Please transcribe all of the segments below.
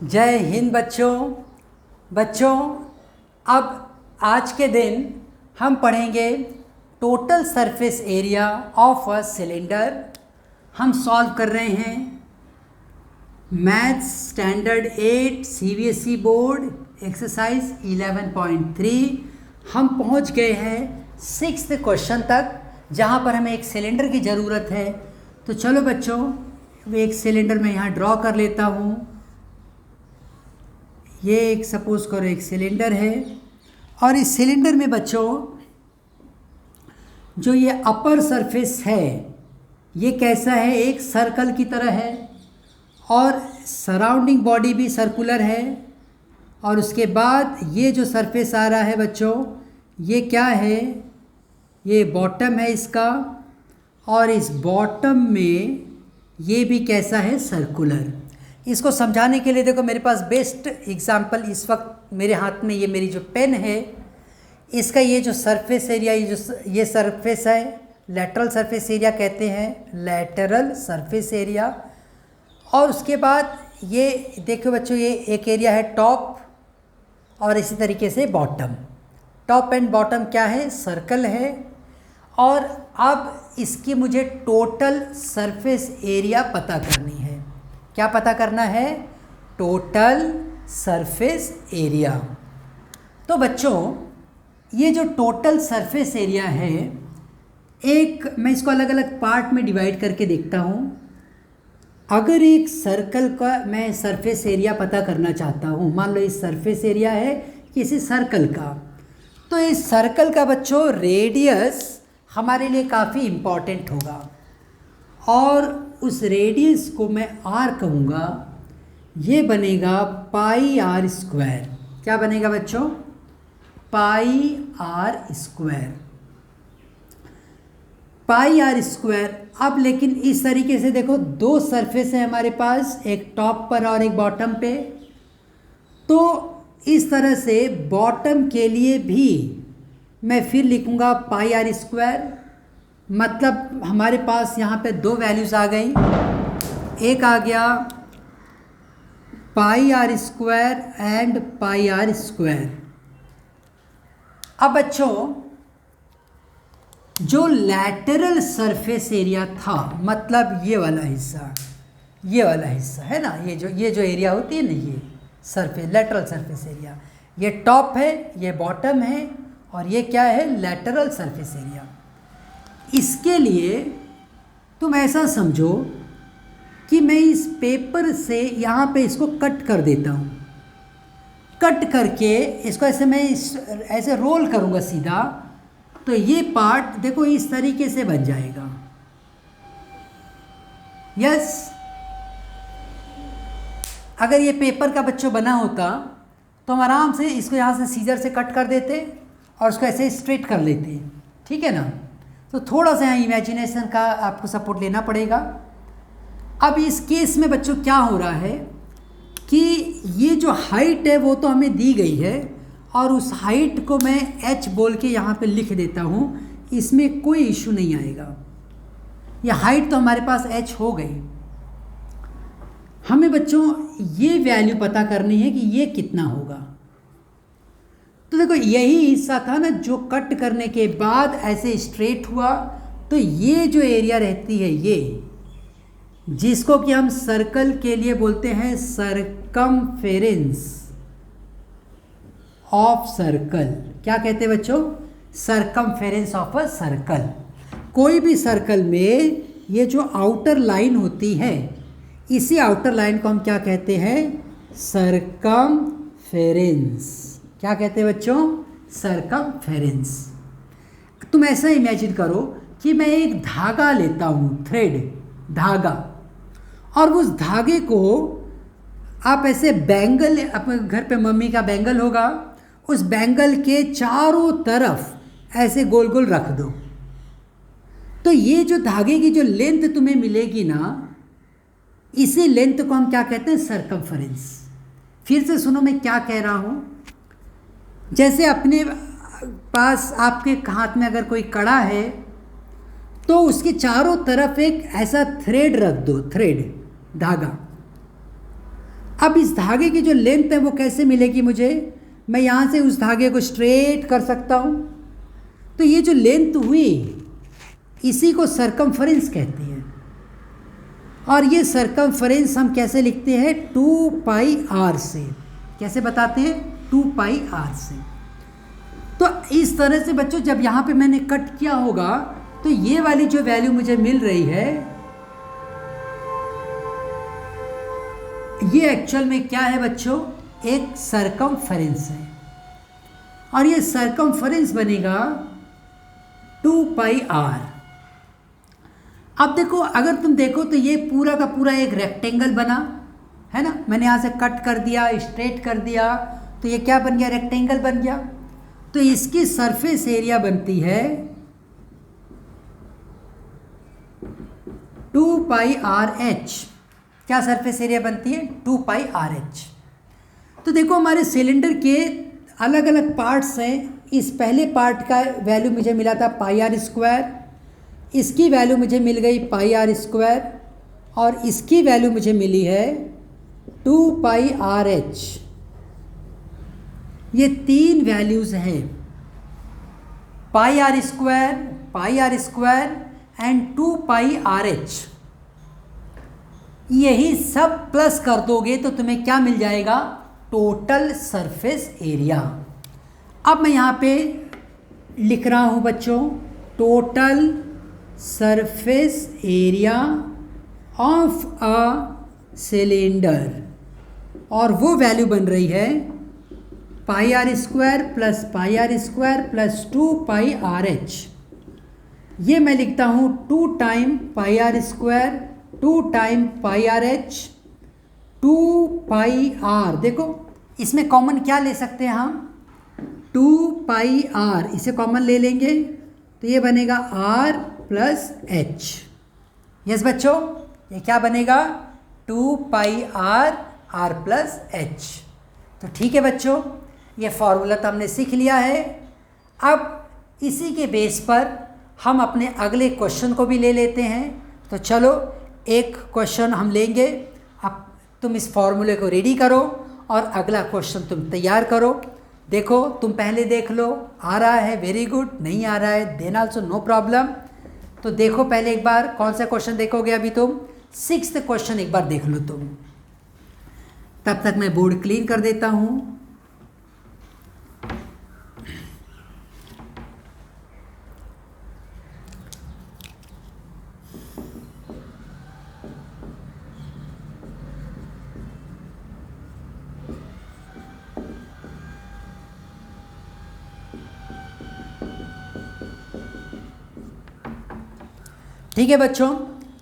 जय हिंद बच्चों। अब आज के दिन हम पढ़ेंगे total surface area of a cylinder. हम सॉल्व कर रहे हैं maths standard 8 CBSE board exercise 11.3। हम पहुंच गए हैं 6th क्वेश्चन तक, जहां पर हमें एक सिलेंडर की ज़रूरत है। तो चलो बच्चों, एक सिलेंडर मैं यहाँ ड्रॉ कर लेता हूँ। ये एक सपोज करो एक सिलेंडर है, और इस सिलेंडर में बच्चों जो ये अपर सरफेस है ये कैसा है, एक सर्कल की तरह है, और सराउंडिंग बॉडी भी सर्कुलर है। और उसके बाद ये जो सरफेस आ रहा है बच्चों, ये क्या है, ये बॉटम है इसका, और इस बॉटम में ये भी कैसा है, सर्कुलर। इसको समझाने के लिए देखो मेरे पास बेस्ट एग्जाम्पल इस वक्त मेरे हाथ में, ये मेरी जो पेन है, इसका ये जो सरफेस एरिया, ये सरफेस है, लैटरल सरफेस एरिया कहते हैं, लैटरल सरफेस एरिया। और उसके बाद ये देखो बच्चों, ये एक एरिया है टॉप, और इसी तरीके से बॉटम। टॉप एंड बॉटम क्या है, सर्कल है। और अब इसकी मुझे टोटल सरफेस एरिया पता करनी है। क्या पता करना है, टोटल सरफेस एरिया। तो बच्चों ये जो टोटल सरफेस एरिया है, एक मैं इसको अलग अलग पार्ट में डिवाइड करके देखता हूँ। अगर एक सर्कल का मैं सरफेस एरिया पता करना चाहता हूँ, मान लो इस सरफेस एरिया है किसी सर्कल का, तो इस सर्कल का बच्चों रेडियस हमारे लिए काफ़ी इम्पॉर्टेंट होगा, और उस रेडियस को मैं r कहूँगा। ये बनेगा पाई आर स्क्वायर। क्या बनेगा बच्चों, pi r square, pi r square. अब लेकिन इस तरीके से देखो, दो सरफेस है हमारे पास, एक टॉप पर और एक बॉटम पे। तो इस तरह से बॉटम के लिए भी मैं फिर लिखूँगा पाई आर स्क्वायर। मतलब हमारे पास यहाँ पे दो वैल्यूज़ आ गई, एक आ गया pi r square and pi r square. अब बच्चों जो लैटरल सरफेस एरिया था, मतलब ये वाला हिस्सा, ये वाला हिस्सा है ना, ये जो एरिया होती है ना, ये सरफेस, लैटरल सरफेस एरिया, ये टॉप है, ये बॉटम है, और ये क्या है, लैटरल सरफेस एरिया। इसके लिए तुम ऐसा समझो कि मैं इस पेपर से यहाँ पे इसको कट कर देता हूँ। कट करके इसको ऐसे मैं ऐसे रोल करूँगा सीधा, तो ये पार्ट देखो इस तरीके से बन जाएगा। यस, अगर ये पेपर का बच्चों बना होता तो हम आराम से इसको यहाँ से सीजर से कट कर देते और उसको ऐसे स्ट्रेट कर लेते, ठीक है ना। तो थोड़ा सा यहाँ इमेजिनेशन का आपको सपोर्ट लेना पड़ेगा। अब इस केस में बच्चों क्या हो रहा है कि ये जो हाइट है वो तो हमें दी गई है, और उस हाइट को मैं h बोल के यहाँ पे लिख देता हूँ, इसमें कोई इशू नहीं आएगा। ये हाइट तो हमारे पास h हो गई। हमें बच्चों ये वैल्यू पता करनी है कि ये कितना होगा। तो देखो यही हिस्सा था ना जो कट करने के बाद ऐसे स्ट्रेट हुआ, तो ये जो एरिया रहती है, ये जिसको कि हम सर्कल के लिए बोलते हैं सरकमफेरेंस ऑफ सर्कल। क्या कहते हैं बच्चों, सरकमफेरेंस ऑफ अ सर्कल। कोई भी सर्कल में ये जो आउटर लाइन होती है, इसी आउटर लाइन को हम क्या कहते हैं, सरकमफेरेंस। क्या कहते हैं बच्चों, सरकमफेरेंस। तुम ऐसा इमेजिन करो कि मैं एक धागा लेता हूँ, थ्रेड, धागा, और उस धागे को आप ऐसे बैंगल, अपने घर पे मम्मी का बैंगल होगा, उस बैंगल के चारों तरफ ऐसे गोल गोल रख दो। तो ये जो धागे की जो लेंथ तुम्हें मिलेगी ना, इसी लेंथ को हम क्या कहते हैं, सरकमफेरेंस। फिर से सुनो मैं क्या कह रहा हूँ। जैसे अपने पास आपके हाथ में अगर कोई कड़ा है, तो उसके चारों तरफ एक ऐसा थ्रेड रख दो, थ्रेड, धागा। अब इस धागे की जो लेंथ है वो कैसे मिलेगी मुझे? मैं यहाँ से उस धागे को स्ट्रेट कर सकता हूँ। तो ये जो लेंथ हुई इसी को सरकमफरेंस कहते हैं। और ये सरकमफरेंस हम कैसे लिखते हैं? 2πr से। कैसे बताते हैं? 2πr से। तो इस तरह से बच्चों जब यहाँ पे मैंने कट किया होगा तो ये वाली जो वैल्यू मुझे मिल रही है ये एक्चुअल में क्या है बच्चों? एक सरकमफरेंस है। और ये सरकमफरेंस बनेगा 2πr। अब देखो, अगर तुम देखो तो ये पूरा का पूरा एक रेक्टेंगल बना है ना। मैंने यहाँ से कट कर दिया, स्ट्रेट कर दिया, तो ये क्या बन गया? रेक्टेंगल बन गया। तो इसकी सरफेस एरिया बनती है 2πrh। क्या सरफेस एरिया बनती है? 2πrh। तो देखो हमारे सिलेंडर के अलग अलग पार्ट्स हैं। इस पहले पार्ट का वैल्यू मुझे मिला था πr², इसकी वैल्यू मुझे मिल गई πr², और इसकी वैल्यू मुझे मिली है 2πrh। ये तीन वैल्यूज़ हैं, πr² एंड 2πrh। यही सब प्लस कर दोगे तो तुम्हें क्या मिल जाएगा? Total surface area. अब मैं यहाँ पे लिख रहा हूँ बच्चों, total surface area of a cylinder, और वो वैल्यू बन रही है πr² प्लस 2πrh। ये मैं लिखता हूँ 2 time πr², 2 time πrh, 2πr। देखो इसमें कॉमन क्या ले सकते हैं हम? 2πr, इसे कॉमन ले लेंगे तो ये बनेगा r प्लस h। यस बच्चों, ये क्या बनेगा? 2πr r plus h। तो ठीक है बच्चों, ये फॉर्मूला तो हमने सीख लिया है। अब इसी के बेस पर हम अपने अगले क्वेश्चन को भी ले लेते हैं। तो चलो एक क्वेश्चन हम लेंगे। अब तुम इस फॉर्मूले को रेडी करो और अगला क्वेश्चन तुम तैयार करो। देखो तुम पहले देख लो, आ रहा है वेरी गुड, नहीं आ रहा है देन आल्सो नो प्रॉब्लम। तो देखो पहले एक बार कौन सा क्वेश्चन देखोगे अभी तुम? 6th क्वेश्चन एक बार देख लो तुम। तब तक मैं बोर्ड क्लीन कर देता हूँ। ठीक है बच्चों,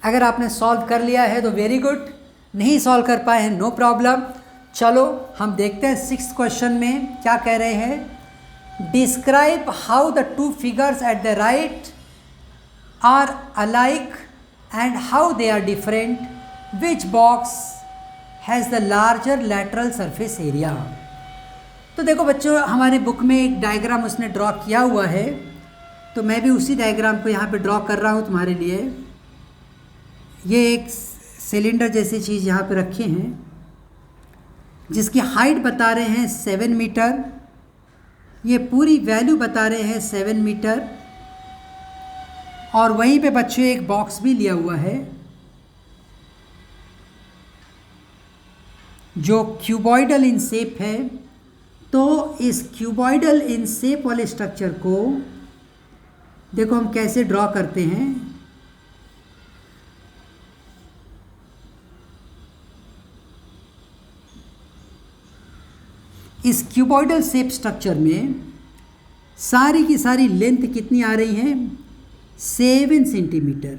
अगर आपने सॉल्व कर लिया है तो वेरी गुड, नहीं सॉल्व कर पाए हैं नो प्रॉब्लम। चलो हम देखते हैं 6th क्वेश्चन में क्या कह रहे हैं। Describe how the two figures at the right are alike and how they are different, which box has the larger lateral surface area. तो देखो बच्चों, हमारे बुक में एक डायग्राम उसने ड्रॉ किया हुआ है, तो मैं भी उसी डायग्राम को यहाँ पे ड्रॉ कर रहा हूँ तुम्हारे लिए। ये एक सिलेंडर जैसी चीज़ यहाँ पे रखे हैं जिसकी हाइट बता रहे हैं 7 मीटर, ये पूरी वैल्यू बता रहे हैं 7 मीटर, और वहीं पे बच्चों एक बॉक्स भी लिया हुआ है जो क्यूबॉइडल इन शेप है। तो इस क्यूबॉइडल इन शेप वाले स्ट्रक्चर को देखो हम कैसे ड्रॉ करते हैं। इस क्यूबॉइडल शेप स्ट्रक्चर में सारी की सारी लेंथ कितनी आ रही है? 7 सेंटीमीटर।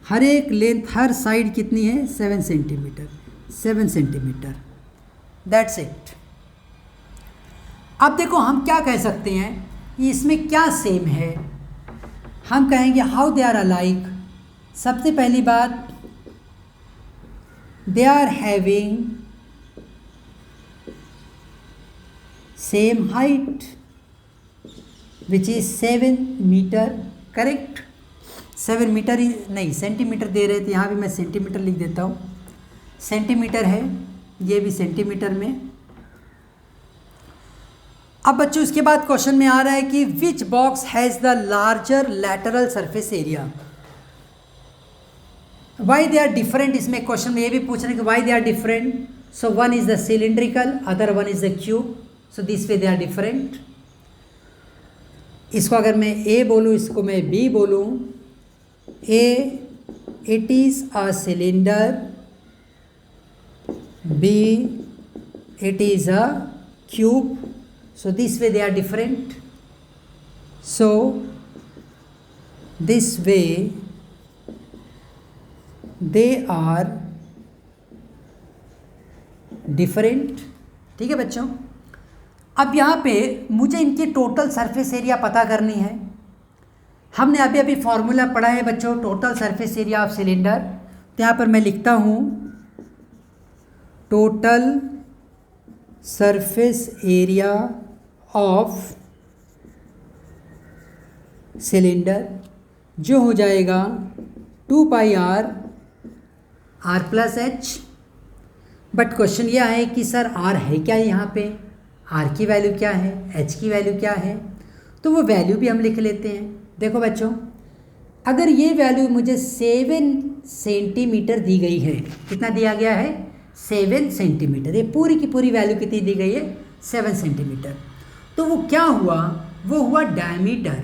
हर एक लेंथ, हर साइड कितनी है? 7 सेंटीमीटर, 7 सेंटीमीटर, दैट्स इट। अब देखो हम क्या कह सकते हैं, इसमें क्या सेम है? हम कहेंगे हाउ दे आर अलाइक। सबसे पहली बात, they are having same height which is 7 metre, correct. 7 metre ही नहीं, सेंटीमीटर दे रहे थे, यहाँ भी मैं सेंटीमीटर लिख देता हूँ। सेंटीमीटर है ये भी सेंटीमीटर में। अब बच्चों इसके बाद क्वेश्चन में आ रहा है कि which box has the larger lateral surface area, why they are different. इसमें क्वेश्चन में ये भी पूछ रहे हैं कि why they are different. So one is the cylindrical, other one is the cube, so this way they are different. इसको अगर मैं ए बोलूँ, इसको मैं बी बोलूँ, A it is a cylinder, B it is a cube, so this way they are different. So this way they are different। ठीक है बच्चों, अब यहाँ पे मुझे इनकी टोटल सरफेस एरिया पता करनी है। हमने अभी अभी फॉर्मूला पढ़ा है बच्चों total surface area of cylinder. तो यहाँ पर मैं लिखता हूँ total surface area of cylinder जो हो जाएगा 2 pi r plus h. But question यह है कि सर आर है क्या यहाँ पे, आर की वैल्यू क्या है, एच की वैल्यू क्या है, तो वो वैल्यू भी हम लिख लेते हैं। देखो बच्चों, अगर ये वैल्यू मुझे 7 सेंटीमीटर दी गई है, कितना दिया गया है 7 सेंटीमीटर, ये पूरी की पूरी वैल्यू कितनी दी गई है 7 सेंटीमीटर। तो वो क्या हुआ, वो हुआ diameter.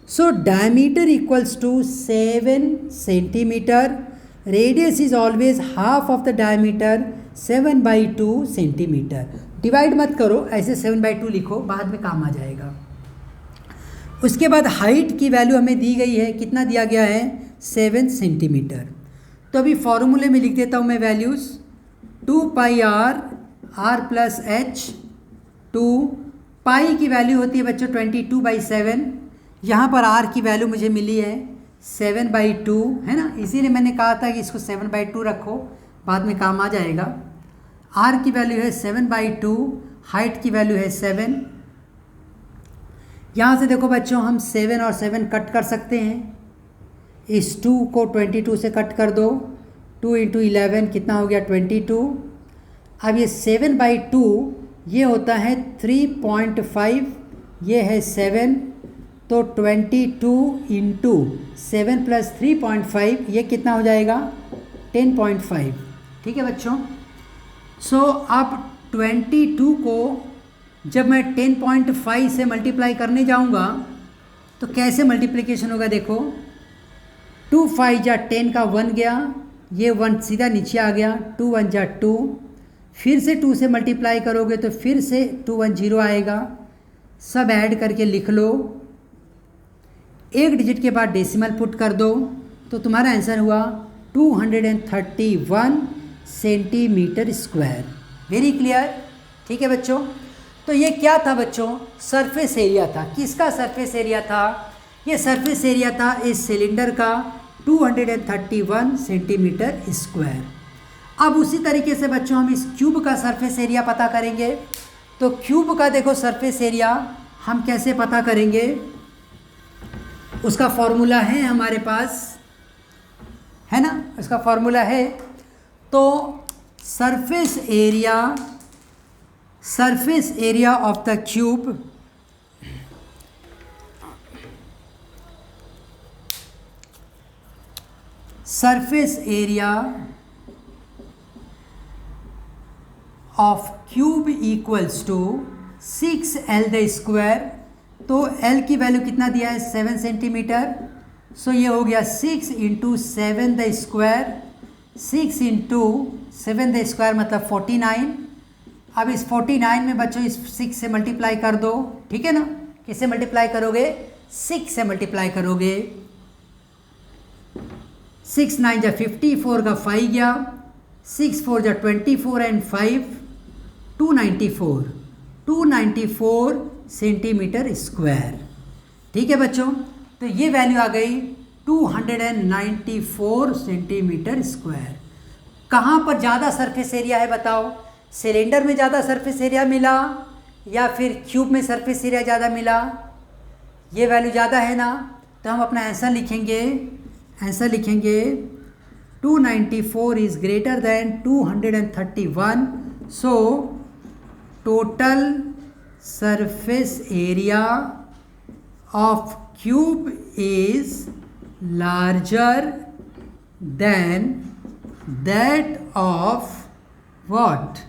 So diameter equals to 7 centimetre, radius is always half of the diameter 7/2 centimetre. Divide मत करो, ऐसे 7/2 लिखो, बाद में काम आ जाएगा। उसके बाद हाइट की वैल्यू हमें दी गई है, कितना दिया गया है 7 सेंटीमीटर। तो अभी फॉर्मूले में लिख देता हूँ मैं values, 2 pi r plus h, 2 pi की वैल्यू होती है बच्चों 22/7, यहाँ पर आर की वैल्यू मुझे मिली है 7/2, है ना, इसीलिए मैंने कहा था कि इसको 7/2 रखो, बाद में काम आ जाएगा। आर की वैल्यू है 7/2, हाइट की वैल्यू है 7। यहाँ से देखो बच्चों, हम 7 और 7 कट कर सकते हैं, इस 2 को 22 से कट कर दो, 2 × 11 कितना हो गया 22। अब ये 7/2 ये होता है 3.5, ये है 7, तो 22 × 7 + 3.5 ये कितना हो जाएगा 10.5। ठीक है बच्चों। सो अब 22 को जब मैं 10.5 से मल्टीप्लाई करने जाऊंगा तो कैसे मल्टीप्लिकेशन होगा, देखो 2 5 जा 10 का 1 गया, ये 1 सीधा नीचे आ गया, 2 1 जा 2, फिर से 2 से मल्टीप्लाई करोगे तो फिर से 2 1 0 आएगा, सब ऐड करके लिख लो, एक डिजिट के बाद डेसिमल पुट कर दो, तो तुम्हारा आंसर हुआ 231 सेंटीमीटर स्क्वायर। Very clear. ठीक है बच्चों, तो ये क्या था बच्चों, सरफेस एरिया था। किसका सरफेस एरिया था, ये सरफेस एरिया था इस सिलेंडर का 231 सेंटीमीटर स्क्वायर। अब उसी तरीके से बच्चों हम इस क्यूब का सरफेस एरिया पता करेंगे। तो क्यूब का देखो सरफेस एरिया हम कैसे पता करेंगे, उसका फॉर्मूला है हमारे पास, है ना, उसका फॉर्मूला है। तो surface area of the cube surface area of cube equals to 6L the square. तो L की वैल्यू कितना दिया है 7 सेंटीमीटर, सो ये हो गया 6 × 7 द स्क्वायर, 6 × 7 द स्क्वायर मतलब 49। अब इस 49 में बच्चों इस 6 से मल्टीप्लाई कर दो, ठीक है ना, किससे मल्टीप्लाई करोगे 6 से मल्टीप्लाई करोगे, 6 9 जा 54 का 5 गया, 6 4 जा 24 एंड 5 294 सेंटीमीटर स्क्वायर। ठीक है बच्चों, तो ये वैल्यू आ गई 294 सेंटीमीटर स्क्वायर। कहाँ पर ज़्यादा सरफेस एरिया है बताओ, सिलेंडर में ज़्यादा सरफेस एरिया मिला या फिर क्यूब में सरफेस एरिया ज़्यादा मिला, ये वैल्यू ज़्यादा है ना, तो हम अपना आंसर लिखेंगे 294 is greater than 231. So total surface area of cube is larger than that of what?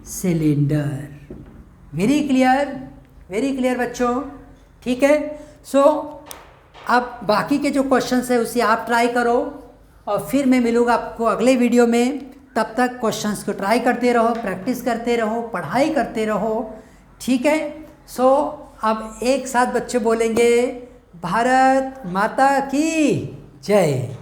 Cylinder. Very clear बच्चों, ठीक है। सो अब बाकी के जो क्वेश्चंस है उसे आप ट्राई करो और फिर मैं मिलूँगा आपको अगले वीडियो में। तब तक क्वेश्चंस को ट्राई करते रहो, प्रैक्टिस करते रहो, पढ़ाई करते रहो, ठीक है। सो अब एक साथ बच्चे बोलेंगे भारत माता की जय।